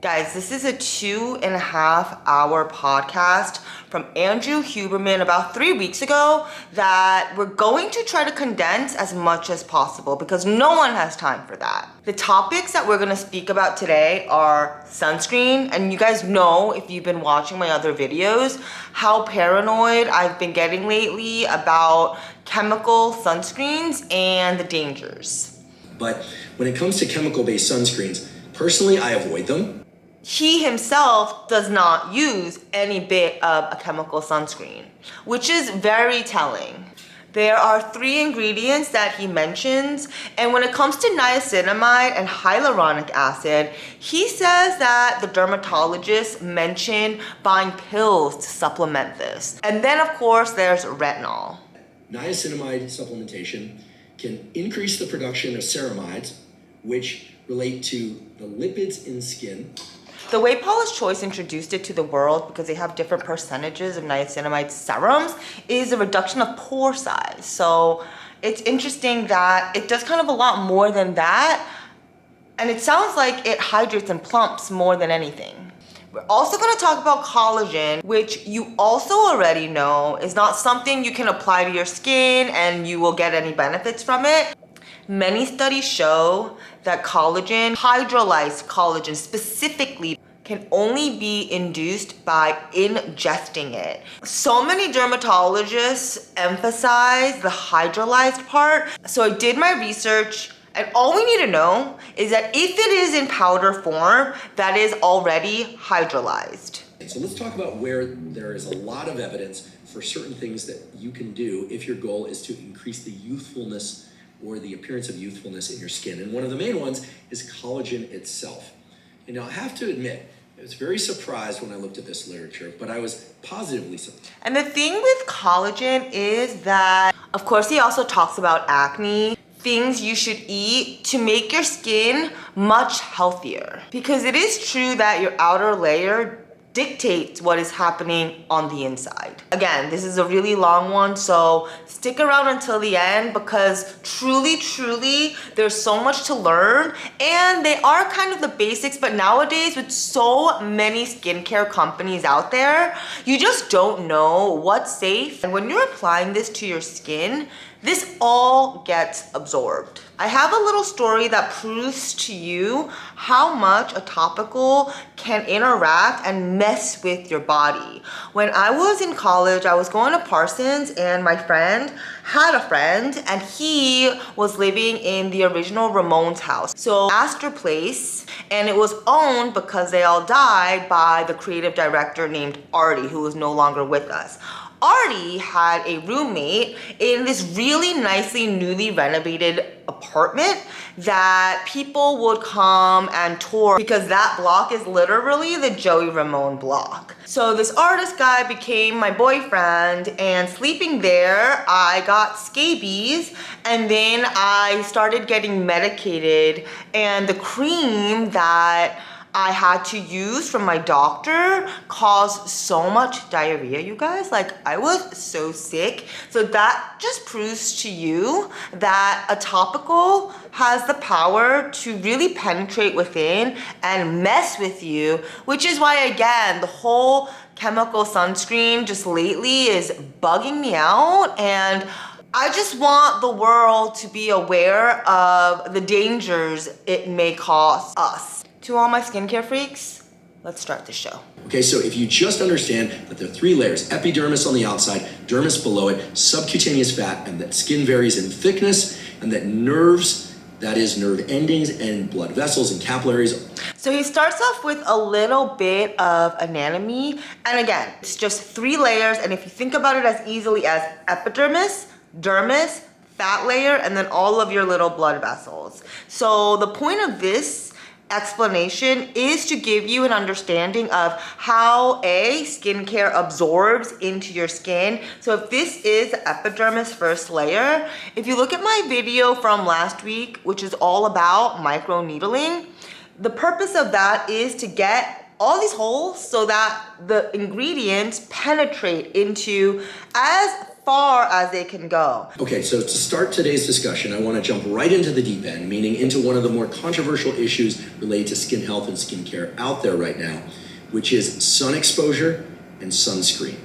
Guys, this is a 2.5-hour podcast from Andrew Huberman about 3 weeks ago that we're going to try to condense as much as possible because no one has time for that. The topics that we're going to speak about today are sunscreen, and you guys know if you've been watching my other videos how paranoid I've been getting lately about chemical sunscreens and the dangers. But when it comes to chemical-based sunscreens, personally, I avoid them. He himself does not use any bit of a chemical sunscreen, which is very telling. There are 3 ingredients that he mentions, and when it comes to niacinamide and hyaluronic acid, he says that the dermatologists mention buying pills to supplement this. And then of course there's retinol. Niacinamide supplementation can increase the production of ceramides, which relate to the lipids in skin. The way Paula's Choice introduced it to the world, because they have different percentages of niacinamide serums, is a reduction of pore size. So it's interesting that it does kind of a lot more than that. And it sounds like it hydrates and plumps more than anything. We're also going to talk about collagen, which you also already know is not something you can apply to your skin and you will get any benefits from it. Many studies show that collagen, hydrolyzed collagen specifically, can only be induced by ingesting it. So many dermatologists emphasize the hydrolyzed part. So I did my research, and all we need to know is that if it is in powder form, that is already hydrolyzed. So let's talk about where there is a lot of evidence for certain things that you can do if your goal is to increase the youthfulness or the appearance of youthfulness in your skin. And one of the main ones is collagen itself. And now I have to admit, I was very surprised when I looked at this literature, but I was positively surprised. And the thing with collagen is that, of course, he also talks about acne, things you should eat to make your skin much healthier. Because it is true that your outer layer dictates what is happening on the inside. Again, this is a really long one, so stick around until the end because truly, there's so much to learn, and they are kind of the basics, but nowadays with so many skincare companies out there, you just don't know what's safe. And when you're applying this to your skin, this all gets absorbed. I have a little story that proves to you how much a topical can interact and mess with your body. When I was in college, I was going to Parsons, and my friend had a friend, and he was living in the original Ramones house. So Astor Place, and it was owned because they all died by the creative director named Artie, who is no longer with us. Artie had a roommate in this really nicely newly renovated apartment that people would come and tour because that block is literally the Joey Ramone block. So this artist guy became my boyfriend, and sleeping there, I got scabies, and then I started getting medicated, and the cream that I had to use from my doctor caused so much diarrhea, you guys. Like, I was so sick. So that just proves to you that a topical has the power to really penetrate within and mess with you, which is why, again, the whole chemical sunscreen just lately is bugging me out, and I just want the world to be aware of the dangers it may cause us. To all my skincare freaks, let's start the show. Okay, so if you just understand that there are 3 layers, epidermis on the outside, dermis below it, subcutaneous fat, and that skin varies in thickness, and that nerves, that is nerve endings and blood vessels and capillaries. So he starts off with a little bit of anatomy, and again, it's just 3 layers, and if you think about it as easily as epidermis, dermis, fat layer, and then all of your little blood vessels. So the point of this explanation is to give you an understanding of how skincare absorbs into your skin. So if this is the epidermis first layer, if you look at my video from last week, which is all about microneedling, the purpose of that is to get all these holes so that the ingredients penetrate into as far as they can go. Okay, so to start today's discussion, I want to jump right into the deep end, meaning into one of the more controversial issues related to skin health and skincare out there right now, which is sun exposure and sunscreen.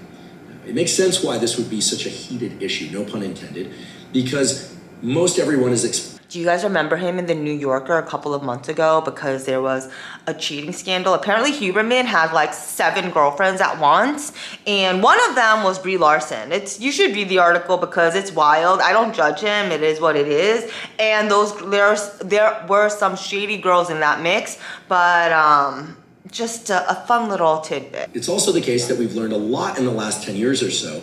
It makes sense why this would be such a heated issue, no pun intended, because most everyone is Do you guys remember him in the New Yorker a couple of months ago because there was a cheating scandal? Apparently Huberman had like 7 girlfriends at once, and one of them was Brie Larson. You should read the article because it's wild. I don't judge him. It is what it is. And there were some shady girls in that mix, but just a fun little tidbit. It's also the case that we've learned a lot in the last 10 years or so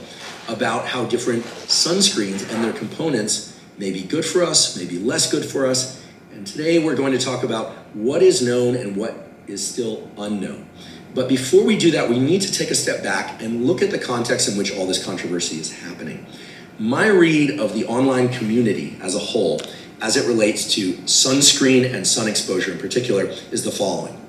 about how different sunscreens and their components may be good for us, may be less good for us. And today we're going to talk about what is known and what is still unknown. But before we do that, we need to take a step back and look at the context in which all this controversy is happening. My read of the online community as a whole, as it relates to sunscreen and sun exposure in particular, is the following.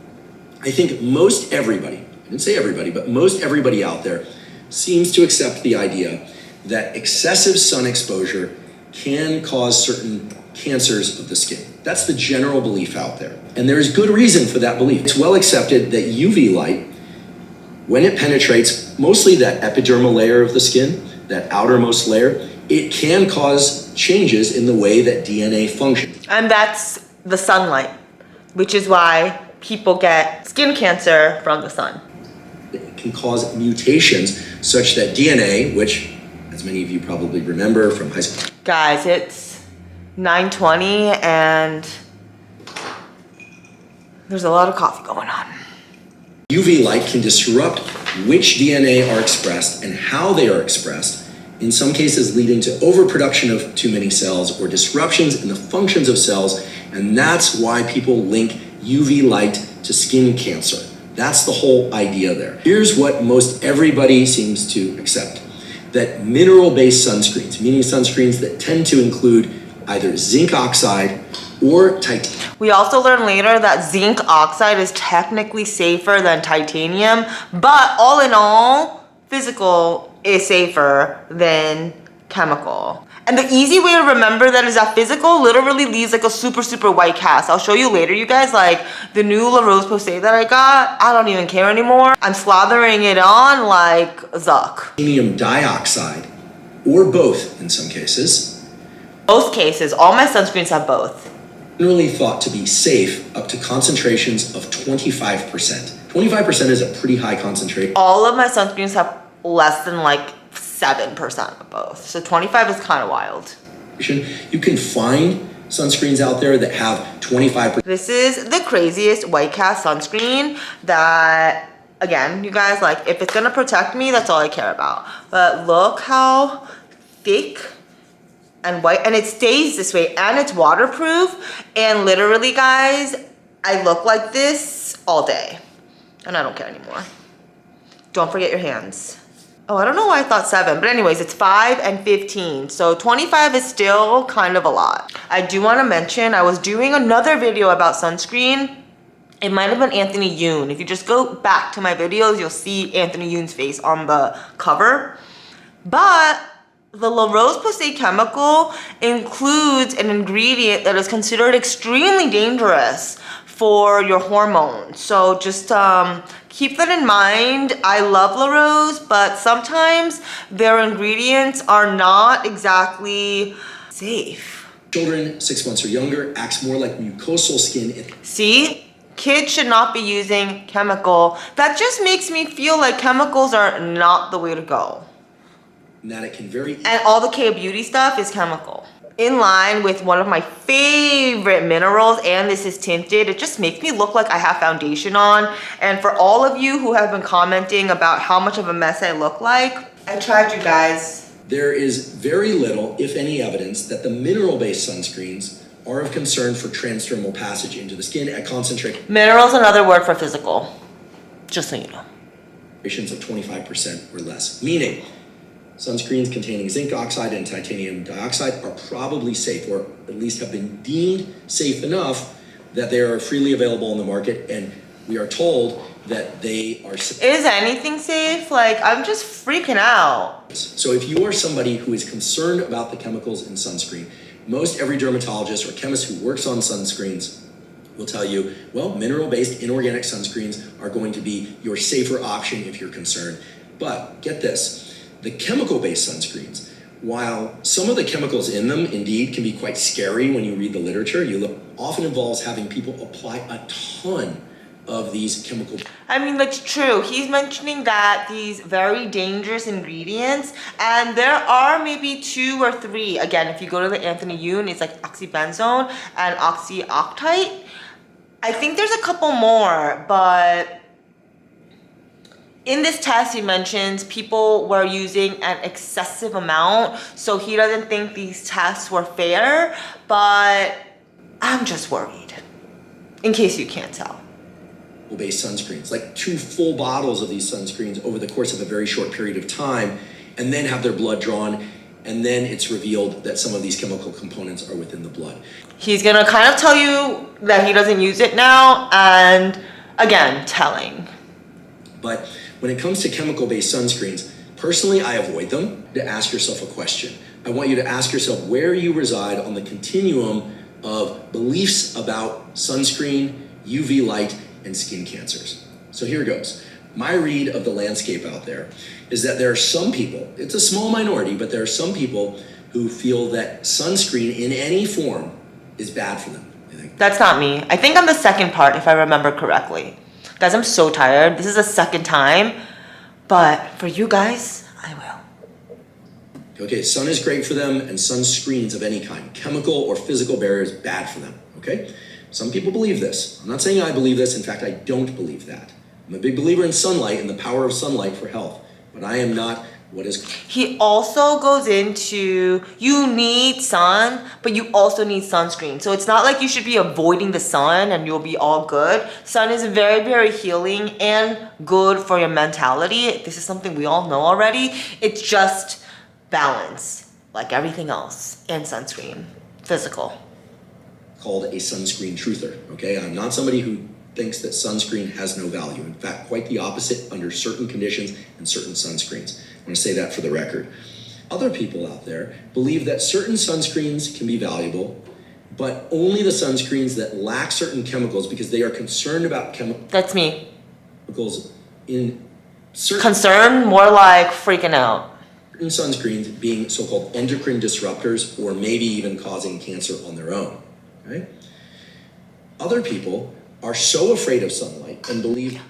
I think most everybody, I didn't say everybody, but most everybody out there seems to accept the idea that excessive sun exposure can cause certain cancers of the skin. That's the general belief out there. And there is good reason for that belief. It's well accepted that UV light, when it penetrates mostly that epidermal layer of the skin, that outermost layer, it can cause changes in the way that DNA functions. And that's the sunlight, which is why people get skin cancer from the sun. It can cause mutations such that DNA, which as many of you probably remember from high school. Guys, it's 9:20 and there's a lot of coffee going on. UV light can disrupt which DNA are expressed and how they are expressed, in some cases leading to overproduction of too many cells or disruptions in the functions of cells, and that's why people link UV light to skin cancer. That's the whole idea there. Here's what most everybody seems to accept. That mineral-based sunscreens, meaning sunscreens that tend to include either zinc oxide or titanium. We also learned later that zinc oxide is technically safer than titanium, but all in all, physical is safer than chemical. And the easy way to remember that is that physical literally leaves like a super, super white cast. I'll show you later, you guys, like the new La Roche-Posay that I got, I don't even care anymore. I'm slathering it on like Zuck. Titanium dioxide, or both in some cases. Most cases, all my sunscreens have both. Generally thought to be safe up to concentrations of 25%. 25% is a pretty high concentration. All of my sunscreens have less than like 7% of both. So 25 is kind of wild. You can find sunscreens out there that have 25%. This is the craziest white cast sunscreen that, again, you guys, like if it's gonna protect me, that's all I care about. But look how thick and white, and it stays this way, and it's waterproof. And literally, guys, I look like this all day, and I don't care anymore. Don't forget your hands. Oh, I don't know why I thought 7, but anyways, it's 5 and 15. So 25 is still kind of a lot. I do want to mention, I was doing another video about sunscreen. It might have been Anthony Yoon. If you just go back to my videos, you'll see Anthony Yoon's face on the cover. But the La Roche-Posay chemical includes an ingredient that is considered extremely dangerous for your hormones. So just keep that in mind. I love La Roche, but sometimes their ingredients are not exactly safe. Children 6 months or younger acts more like mucosal skin. See? Kids should not be using chemical. That just makes me feel like chemicals are not the way to go. And that it can vary. And all the K beauty stuff is chemical. In line with one of my favorite minerals, and this is tinted. It just makes me look like I have foundation on. And for all of you who have been commenting about how much of a mess I look like, I tried, you guys. There is very little, if any, evidence that the mineral-based sunscreens are of concern for transdermal passage into the skin at concentration. Mineral's another word for physical, just so you know. Of 25% or less, meaning sunscreens containing zinc oxide and titanium dioxide are probably safe, or at least have been deemed safe enough that they are freely available on the market and We are told that they are... Is anything safe? Like, I'm just freaking out. So if you are somebody who is concerned about the chemicals in sunscreen, most every dermatologist or chemist who works on sunscreens will tell you, well, mineral-based inorganic sunscreens are going to be your safer option if you're concerned. But get this, the chemical-based sunscreens, while some of the chemicals in them indeed can be quite scary when you read the literature, often involves having people apply a ton of these chemical... I mean, that's true. He's mentioning that these very dangerous ingredients, and there are maybe 2 or 3. Again, if you go to the Anthony Yoon, it's like oxybenzone and oxyoctite. I think there's a couple more, but in this test, he mentions people were using an excessive amount, so he doesn't think these tests were fair, but I'm just worried, in case you can't tell. Based sunscreens, like 2 full bottles of these sunscreens over the course of a very short period of time, and then have their blood drawn, and then it's revealed that some of these chemical components are within the blood. He's gonna kind of tell you that he doesn't use it now, and again, telling. But when it comes to chemical-based sunscreens, personally, I avoid them. To ask yourself a question. I want you to ask yourself where you reside on the continuum of beliefs about sunscreen, UV light, and skin cancers. So here goes. My read of the landscape out there is that there are some people, it's a small minority, but there are some people who feel that sunscreen in any form is bad for them. That's not me. I think I'm the second part, if I remember correctly. Guys, I'm so tired. This is the second time, but for you guys, I will. Okay, sun is great for them, and sunscreens of any kind, chemical or physical barriers, bad for them, okay? Some people believe this. I'm not saying I believe this. In fact, I don't believe that. I'm a big believer in sunlight and the power of sunlight for health, but I am not what is... He also goes into, you need sun, but you also need sunscreen. So it's not like you should be avoiding the sun and you'll be all good. Sun is very, very healing and good for your mentality. This is something we all know already. It's just balance, like everything else, and sunscreen, physical. Called a sunscreen truther, okay? I'm not somebody who thinks that sunscreen has no value. In fact, quite the opposite under certain conditions and certain sunscreens. I want to say that for the record. Other people out there believe that certain sunscreens can be valuable, but only the sunscreens that lack certain chemicals because they are concerned about chemicals. That's me. In certain... Concern, more like freaking out. Certain sunscreens being so-called endocrine disruptors or maybe even causing cancer on their own. Right? Other people are so afraid of sunlight and believe...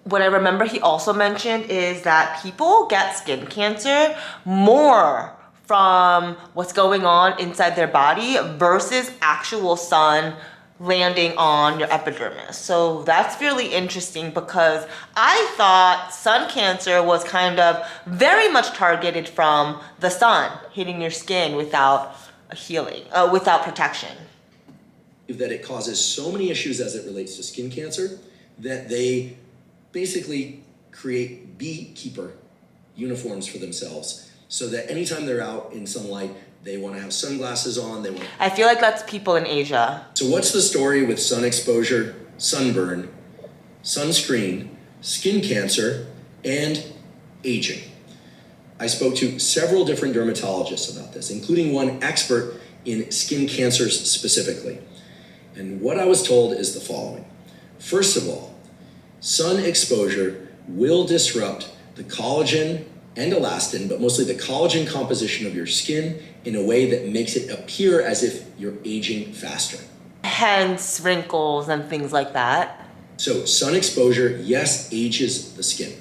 What I remember he also mentioned is that people get skin cancer more from what's going on inside their body versus actual sun landing on your epidermis. So that's really interesting because I thought sun cancer was kind of very much targeted from the sun hitting your skin without a healing, without protection. That it causes so many issues as it relates to skin cancer that they basically create beekeeper uniforms for themselves so that anytime they're out in sunlight, they want to have sunglasses on. I feel like that's people in Asia. So what's the story with sun exposure, sunburn, sunscreen, skin cancer, and aging? I spoke to several different dermatologists about this, including one expert in skin cancers specifically. And what I was told is the following. First of all, sun exposure will disrupt the collagen and elastin, but mostly the collagen composition of your skin in a way that makes it appear as if you're aging faster. Hence wrinkles and things like that. So sun exposure, yes, ages the skin.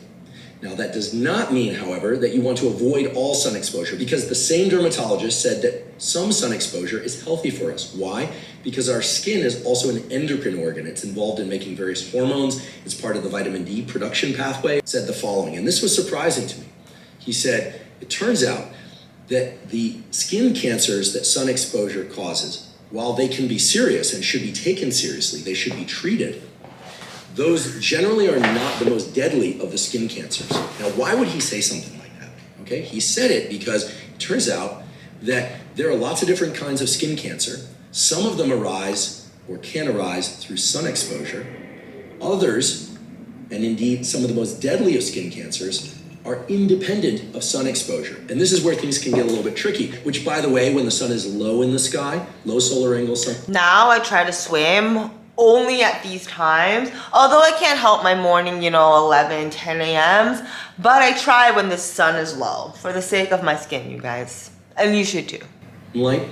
Now that does not mean, however, that you want to avoid all sun exposure because the same dermatologist said that some sun exposure is healthy for us. Why? Because our skin is also an endocrine organ. It's involved in making various hormones. It's part of the vitamin D production pathway. He said the following, and this was surprising to me. He said, it turns out that the skin cancers that sun exposure causes, while they can be serious and should be taken seriously, they should be treated. Those generally are not the most deadly of the skin cancers. Now, why would he say something like that? Okay, he said it because it turns out that there are lots of different kinds of skin cancer. Some of them arise or can arise through sun exposure, Others, and indeed some of the most deadly of skin cancers, are independent of sun exposure. And this is where things can get a little bit tricky, which, by the way, when the sun is low in the sky, low solar angle sun. Now I try to swim only at these times, although I can't help my morning, 11, 10 a.m.s, but I try when the sun is low for the sake of my skin, you guys. And you should too. Light,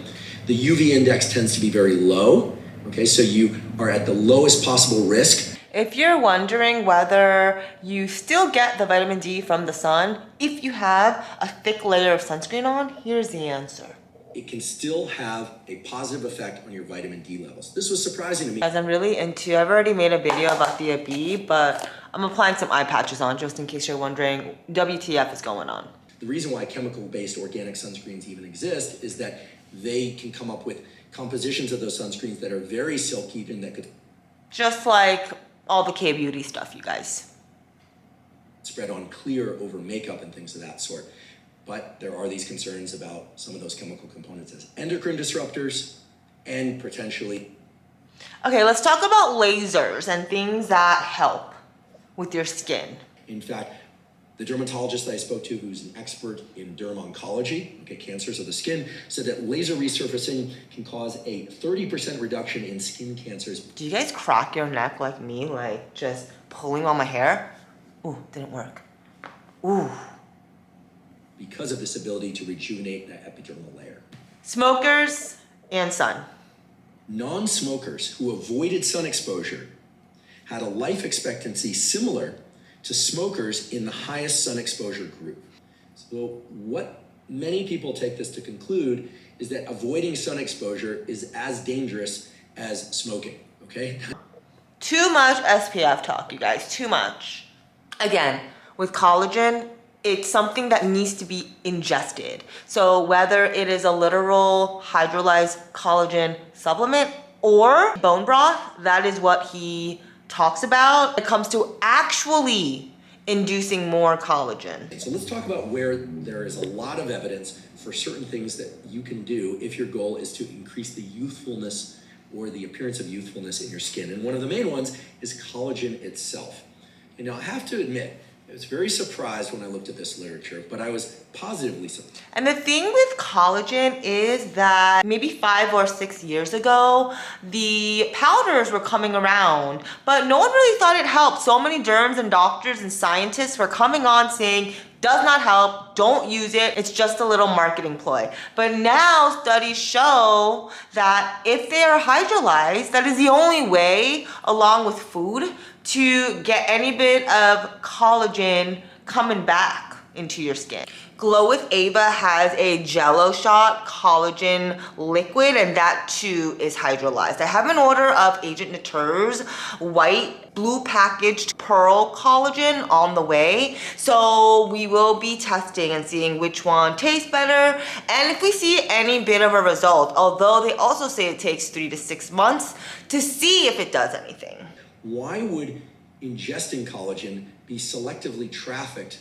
the UV index tends to be very low, okay, so you are at the lowest possible risk. If you're wondering whether you still get the vitamin D from the sun, if you have a thick layer of sunscreen on, here's the answer. It can still have a positive effect on your vitamin D levels. This was surprising to me. As I'm really into, I've already made a video about the B, but I'm applying some eye patches on just in case you're wondering, WTF is going on. The reason why chemical-based organic sunscreens even exist is that they can come up with compositions of those sunscreens that are very silky and that could just like all the K-beauty stuff, you guys. Spread on clear over makeup and things of that sort. But there are these concerns about some of those chemical components as endocrine disruptors and potentially. Okay, let's talk about lasers and things that help with your skin. In fact, the dermatologist that I spoke to, who's an expert in derm-oncology, okay, cancers of the skin, said that laser resurfacing can cause a 30% reduction in skin cancers. Do you guys crack your neck like me, like just pulling on my hair? Ooh, didn't work. Ooh. Because of this ability to rejuvenate that epidermal layer. Smokers and sun. Non-smokers who avoided sun exposure had a life expectancy similar to smokers in the highest sun exposure group. So what many people take this to conclude is that avoiding sun exposure is as dangerous as smoking, okay? Too much SPF talk, you guys, too much. Again, with collagen, it's something that needs to be ingested. So whether it is a literal hydrolyzed collagen supplement or bone broth, that is what he talks about when it comes to actually inducing more collagen. So let's talk about where there is a lot of evidence for certain things that you can do if your goal is to increase the youthfulness or the appearance of youthfulness in your skin. And one of the main ones is collagen itself. And now I have to admit, I was very surprised when I looked at this literature, but I was positively surprised. And the thing with collagen is that maybe 5 or 6 years ago, the powders were coming around, but no one really thought it helped. So many derms and doctors and scientists were coming on saying, does not help, don't use it, it's just a little marketing ploy. But now studies show that if they are hydrolyzed, that is the only way, along with food, to get any bit of collagen coming back into your skin. Glow with Ava has a jello shot collagen liquid, and that too is hydrolyzed. I have an order of Agent Nature's white blue packaged pearl collagen on the way, so we will be testing and seeing which one tastes better and if we see any bit of a result, although they also say it takes 3 to 6 months to see if it does anything. Why would ingesting collagen be selectively trafficked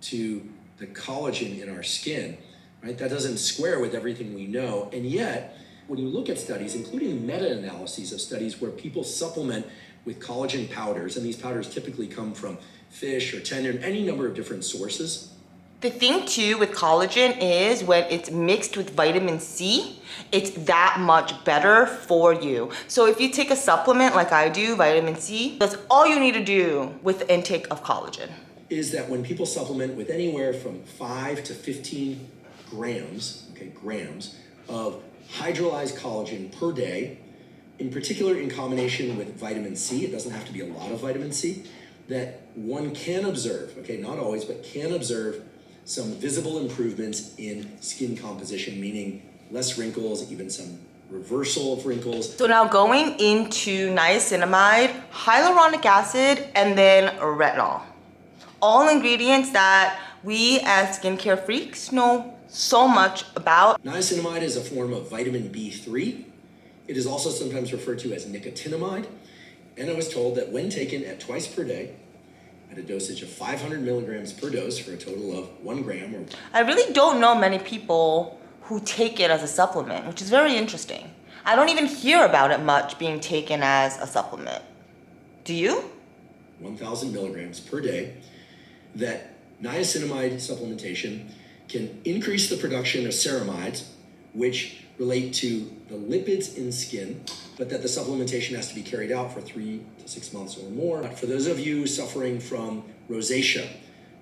to the collagen in our skin, right? That doesn't square with everything we know. And yet, when you look at studies, including meta-analyses of studies where people supplement with collagen powders, and these powders typically come from fish or tendon, any number of different sources. The thing too with collagen is when it's mixed with vitamin C, it's that much better for you. So if you take a supplement like I do, vitamin C, that's all you need to do with the intake of collagen. Is that when people supplement with anywhere from 5 to 15 grams, grams of hydrolyzed collagen per day, in particular in combination with vitamin C, it doesn't have to be a lot of vitamin C, that one can observe, not always, but can observe some visible improvements in skin composition, meaning less wrinkles, even some reversal of wrinkles. So now going into niacinamide, hyaluronic acid, and then retinol. All ingredients that we as skincare freaks know so much about. Niacinamide is a form of vitamin B3. It is also sometimes referred to as nicotinamide. And I was told that when taken at twice per day, at a dosage of 500 milligrams per dose for a total of 1 gram. I really don't know many people who take it as a supplement, which is very interesting. I don't even hear about it much being taken as a supplement. Do you? 1,000 milligrams per day, that niacinamide supplementation can increase the production of ceramides, which relate to the lipids in skin, but that the supplementation has to be carried out for 3 to 6 months or more. For those of you suffering from rosacea,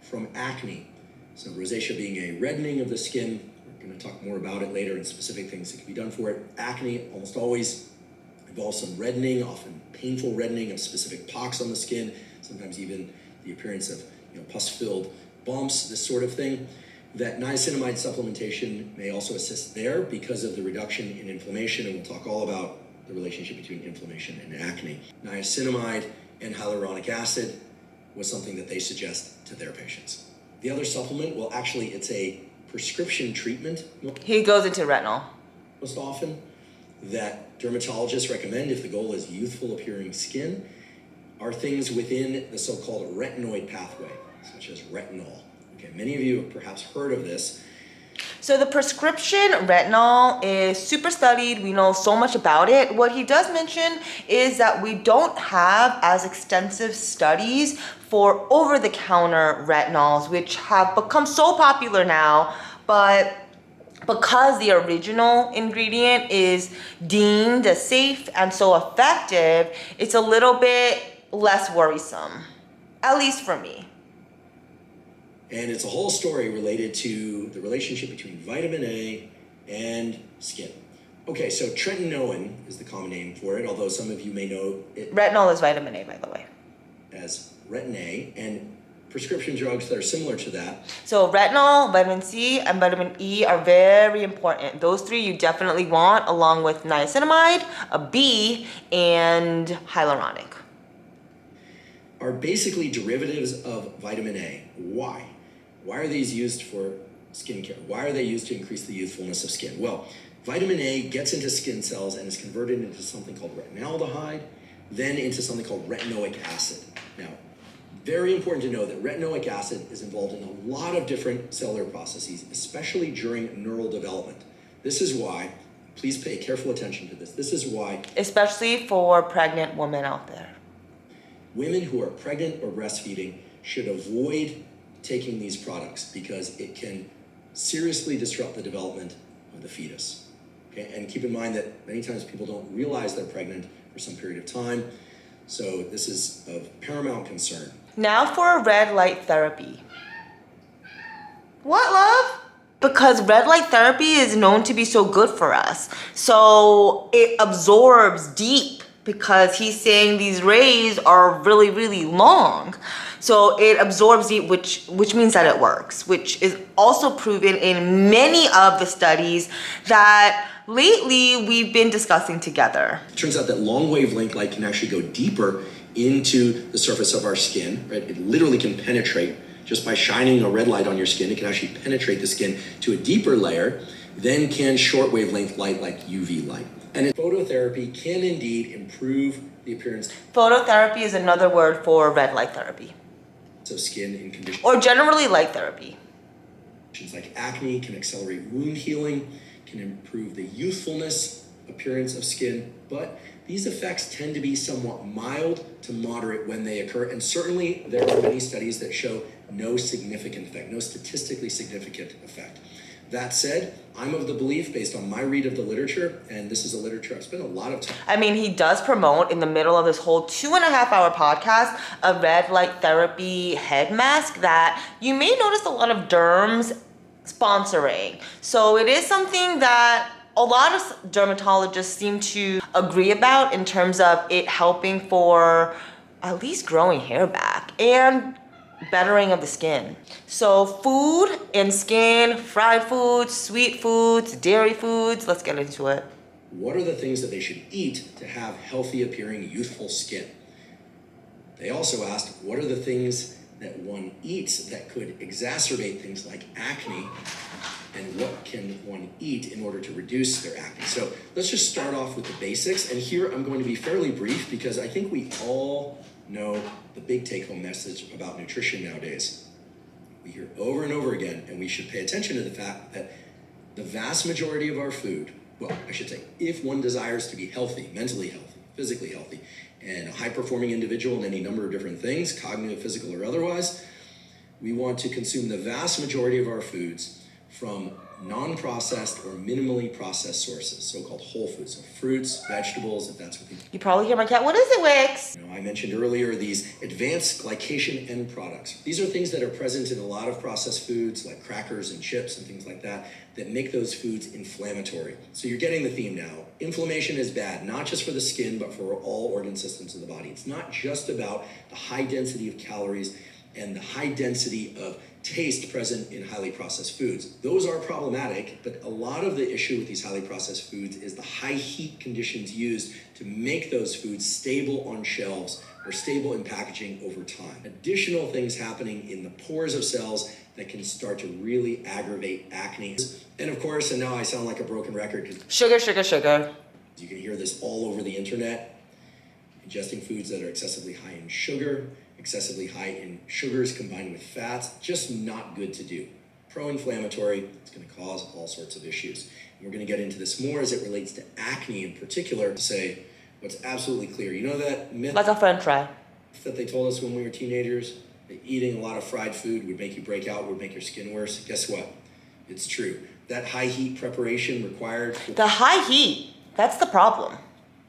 from acne, so rosacea being a reddening of the skin, we're going to talk more about it later and specific things that can be done for it. Acne almost always involves some reddening, often painful reddening of specific pox on the skin, sometimes even the appearance of pus-filled bumps, this sort of thing. That niacinamide supplementation may also assist there because of the reduction in inflammation, and we'll talk all about the relationship between inflammation and acne. Niacinamide and hyaluronic acid was something that they suggest to their patients. The other supplement, well, actually, it's a prescription treatment. He goes into retinol. Most often, that dermatologists recommend if the goal is youthful appearing skin, are things within the so-called retinoid pathway, such as retinol. Okay, many of you have perhaps heard of this. So the prescription retinol is super studied. We know so much about it. What he does mention is that we don't have as extensive studies for over-the-counter retinols, which have become so popular now, but because the original ingredient is deemed as safe and so effective, it's a little bit less worrisome, at least for me. And it's a whole story related to the relationship between vitamin A and skin. Okay, so tretinoin is the common name for it, although some of you may know it. Retinol is vitamin A, by the way. As Retin A, and prescription drugs that are similar to that. So retinol, vitamin C, and vitamin E are very important. Those three you definitely want, along with niacinamide, a B, and hyaluronic. Are basically derivatives of vitamin A. Why? Why are these used for skincare? Why are they used to increase the youthfulness of skin? Well, vitamin A gets into skin cells and is converted into something called retinaldehyde, then into something called retinoic acid. Now, very important to know that retinoic acid is involved in a lot of different cellular processes, especially during neural development. This is why, please pay careful attention to this. This is why, especially for pregnant women out there, women who are pregnant or breastfeeding should avoid taking these products because it can seriously disrupt the development of the fetus. Okay? And keep in mind that many times people don't realize they're pregnant for some period of time. So this is of paramount concern. Now for a red light therapy. What, love? Because red light therapy is known to be so good for us. So it absorbs deep because he's saying these rays are really, really long. So it absorbs deep, which means that it works, which is also proven in many of the studies that lately we've been discussing together. It turns out that long wavelength light can actually go deeper into the surface of our skin, right? It literally can penetrate just by shining a red light on your skin. It can actually penetrate the skin to a deeper layer than can short wavelength light like UV light. And phototherapy can indeed improve the appearance. Phototherapy is another word for red light therapy. So skin in conditions. Or generally light therapy. Conditions like acne can accelerate wound healing, can improve the youthfulness appearance of skin, but these effects tend to be somewhat mild to moderate when they occur, and certainly there are many studies that show no significant effect, no statistically significant effect. That said, I'm of the belief, based on my read of the literature, and this is a literature I've spent a lot of time. I mean, he does promote in the middle of this whole 2.5-hour podcast a red light therapy head mask that you may notice a lot of derms sponsoring. So it is something that a lot of dermatologists seem to agree about in terms of it helping for at least growing hair back and bettering of the skin. So food and skin, fried foods, sweet foods, dairy foods, let's get into it. What are the things that they should eat to have healthy appearing youthful skin? They also asked, what are the things that one eats that could exacerbate things like acne, and what can one eat in order to reduce their acne? So let's just start off with the basics. And here I'm going to be fairly brief because I think we all know the big take-home message about nutrition nowadays. We hear over and over again, and we should pay attention to the fact that the vast majority of our food, well, I should say, if one desires to be healthy, mentally healthy, physically healthy, and a high-performing individual in any number of different things, cognitive, physical, or otherwise, we want to consume the vast majority of our foods from non-processed or minimally processed sources, so-called whole foods, so fruits, vegetables, if that's what you probably hear my cat, what is it, Wix? I mentioned earlier these advanced glycation end products. These are things that are present in a lot of processed foods like crackers and chips and things like that make those foods inflammatory. So you're getting the theme now. Inflammation is bad, not just for the skin, but for all organ systems of the body. It's not just about the high density of calories and the high density of taste present in highly processed foods. Those are problematic, but a lot of the issue with these highly processed foods is the high heat conditions used to make those foods stable on shelves or stable in packaging over time. Additional things happening in the pores of cells that can start to really aggravate acne. And of course, and now I sound like a broken record. Sugar, sugar, sugar. You can hear this all over the internet. Ingesting foods that are excessively high in sugar, excessively high in sugars combined with fats, just not good to do. Pro-inflammatory, it's going to cause all sorts of issues. And we're going to get into this more as it relates to acne in particular, to say what's absolutely clear. You know that myth? Like a french fry. That they told us when we were teenagers, that eating a lot of fried food would make you break out, would make your skin worse. Guess what? It's true. That high heat preparation required... The high heat, that's the problem.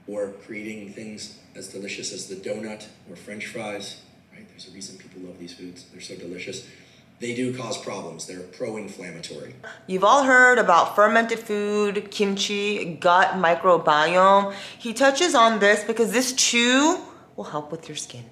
Or creating things as delicious as the donut or french fries, right? There's a reason people love these foods. They're so delicious. They do cause problems. They're pro-inflammatory. You've all heard about fermented food, kimchi, gut microbiome. He touches on this because this too will help with your skin.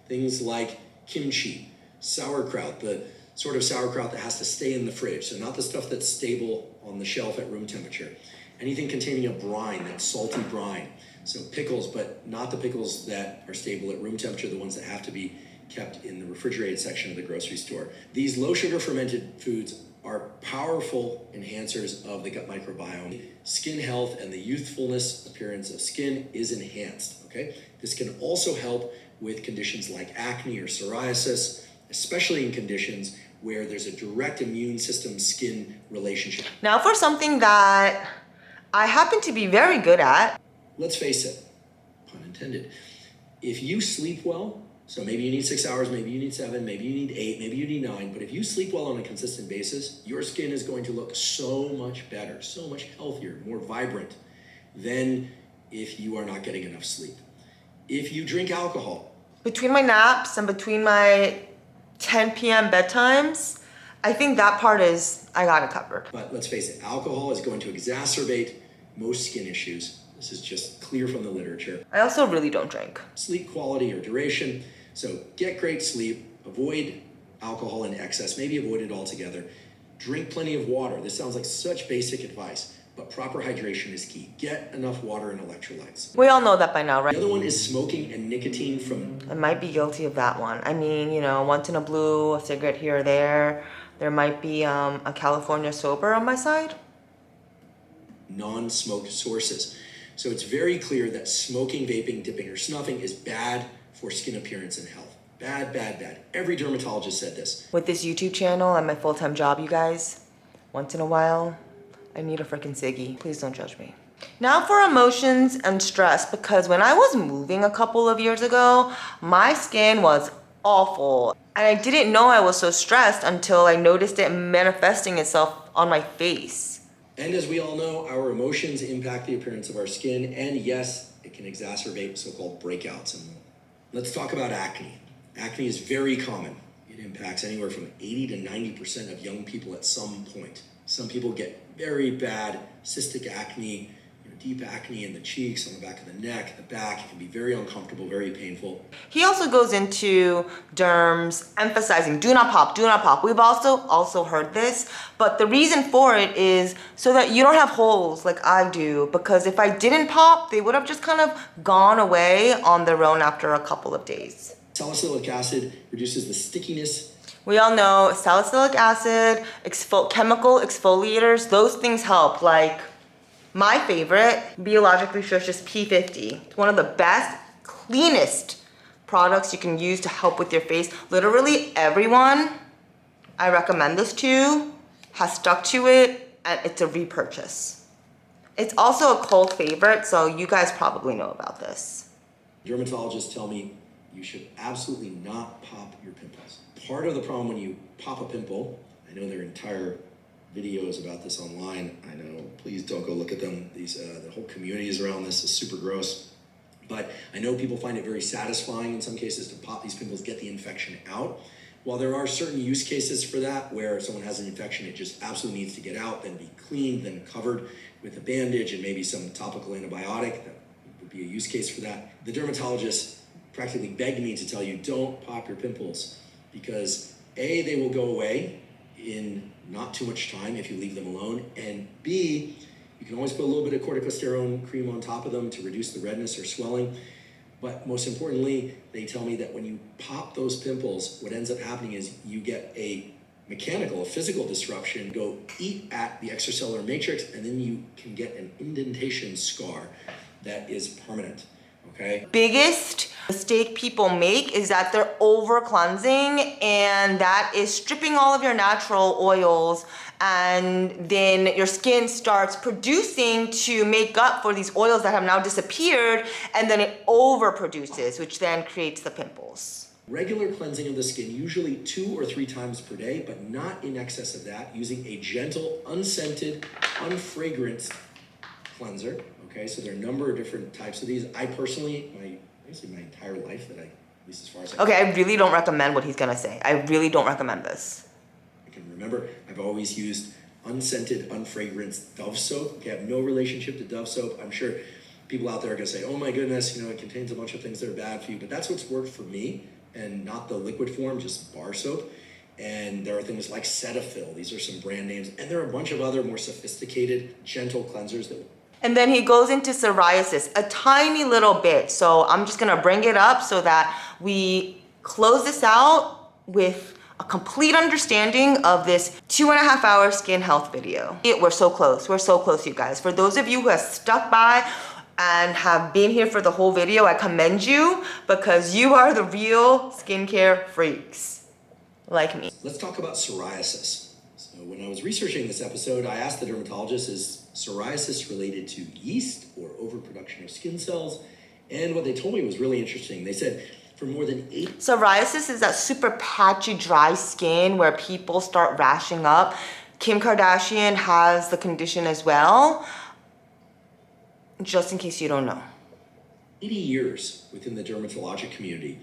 Things like kimchi, sauerkraut, the sort of sauerkraut that has to stay in the fridge. So not the stuff that's stable on the shelf at room temperature. Anything containing a brine, that salty brine. So pickles, but not the pickles that are stable at room temperature, the ones that have to be kept in the refrigerated section of the grocery store. These low sugar fermented foods are powerful enhancers of the gut microbiome. Skin health and the youthfulness appearance of skin is enhanced, okay? This can also help with conditions like acne or psoriasis, especially in conditions where there's a direct immune system skin relationship. Now for something that I happen to be very good at. Let's face it, pun intended, if you sleep well, so maybe you need 6 hours, maybe you need 7, maybe you need 8, maybe you need 9, but if you sleep well on a consistent basis, your skin is going to look so much better, so much healthier, more vibrant than if you are not getting enough sleep. If you drink alcohol. Between my naps and between my 10 p.m. bedtimes, I think that part is, I got it covered. But let's face it, alcohol is going to exacerbate most skin issues. This is just clear from the literature. I also really don't drink. Sleep quality or duration. So get great sleep, avoid alcohol in excess, maybe avoid it altogether. Drink plenty of water. This sounds like such basic advice, but proper hydration is key. Get enough water and electrolytes. We all know that by now, right? The other one is smoking and nicotine from... I might be guilty of that one. I mean, you know, once in a blue, a cigarette here or there. There might be a California sober on my side. Non-smoked sources. So it's very clear that smoking, vaping, dipping, or snuffing is bad for skin appearance and health. Bad, bad, bad. Every dermatologist said this. With this YouTube channel and my full-time job, you guys, once in a while, I need a freaking ciggy. Please don't judge me. Now for emotions and stress, because when I was moving a couple of years ago, my skin was awful. And I didn't know I was so stressed until I noticed it manifesting itself on my face. And as we all know, our emotions impact the appearance of our skin, and yes, it can exacerbate so-called breakouts. And let's talk about acne. Acne is very common. It impacts anywhere from 80 to 90% of young people at some point. Some people get very bad cystic acne, deep acne in the cheeks, on the back of the neck, the back. It can be very uncomfortable, very painful. He also goes into derms emphasizing do not pop, do not pop. We've also heard this, but the reason for it is so that you don't have holes like I do, because if I didn't pop, they would have just kind of gone away on their own after a couple of days. Salicylic acid reduces the stickiness. We all know salicylic acid, chemical exfoliators, those things help. Like my favorite, biologically sourced, is P50. It's one of the best, cleanest products you can use to help with your face. Literally everyone I recommend this to has stuck to it, and it's a repurchase. It's also a cult favorite, so you guys probably know about this. Dermatologists tell me you should absolutely not pop your pimples. Part of the problem when you pop a pimple, I know there are entire videos about this online. I know, please don't go look at them. The whole community is around this. It's super gross. But I know people find it very satisfying in some cases to pop these pimples, get the infection out. While there are certain use cases for that, where someone has an infection, it just absolutely needs to get out, then be cleaned, then covered with a bandage and maybe some topical antibiotic. That would be a use case for that. The dermatologist practically begged me to tell you, don't pop your pimples, because A, they will go away in not too much time if you leave them alone, and B, you can always put a little bit of corticosterone cream on top of them to reduce the redness or swelling. But most importantly, they tell me that when you pop those pimples, what ends up happening is you get a physical disruption, go eat at the extracellular matrix, and then you can get an indentation scar that is permanent, okay? Biggest mistake people make is that they're over cleansing, and that is stripping all of your natural oils, and then your skin starts producing to make up for these oils that have now disappeared, and then it overproduces, which then creates the pimples. Regular cleansing of the skin, usually 2 or 3 times per day, but not in excess of that, using a gentle, unscented, unfragranced cleanser. Okay, so there are a number of different types of these. I personally, my entire life that at least as far as I really don't recommend what he's gonna say. I really don't recommend this. I can remember, I've always used unscented, unfragranced Dove soap. Okay, I have no relationship to Dove soap. I'm sure people out there are gonna say, oh my goodness, it contains a bunch of things that are bad for you, but that's what's worked for me, and not the liquid form, just bar soap. And there are things like Cetaphil. These are some brand names, and there are a bunch of other more sophisticated, gentle cleansers that. And then he goes into psoriasis a tiny little bit. So I'm just gonna bring it up so that we close this out with a complete understanding of this 2.5 hour skin health video. We're so close, you guys. For those of you who have stuck by and have been here for the whole video, I commend you, because you are the real skincare freaks, like me. Let's talk about psoriasis. So when I was researching this episode, I asked the dermatologist, is psoriasis related to yeast or overproduction of skin cells? And what they told me was really interesting. They said for more than 8... Psoriasis is that super patchy, dry skin where people start rashing up. Kim Kardashian has the condition as well, just in case you don't know. 80 years within the dermatologic community,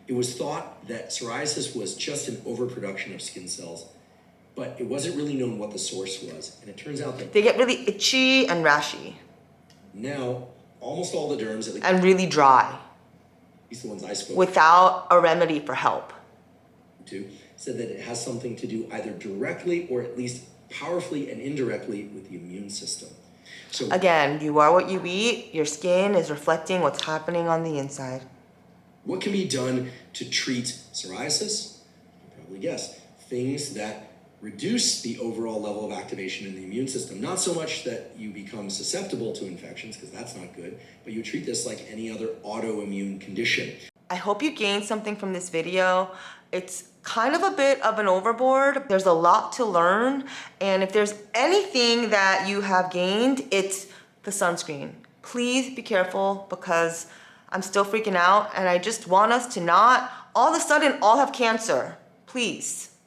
it was thought that psoriasis was just an overproduction of skin cells, but it wasn't really known what the source was. And it turns out that they get really itchy and rashy. Now, almost all the derms, at least, and really dry. At least the ones I spoke without a remedy for help to, said that it has something to do either directly or at least powerfully and indirectly with the immune system. So again, you are what you eat. Your skin is reflecting what's happening on the inside. What can be done to treat psoriasis? You probably guessed. Things that reduce the overall level of activation in the immune system. Not so much that you become susceptible to infections, because that's not good, but you treat this like any other autoimmune condition. I hope you gained something from this video. It's kind of a bit of an overboard. There's a lot to learn, and if there's anything that you have gained, it's the sunscreen. Please be careful, because I'm still freaking out, and I just want us to not all of a sudden all have cancer. Please.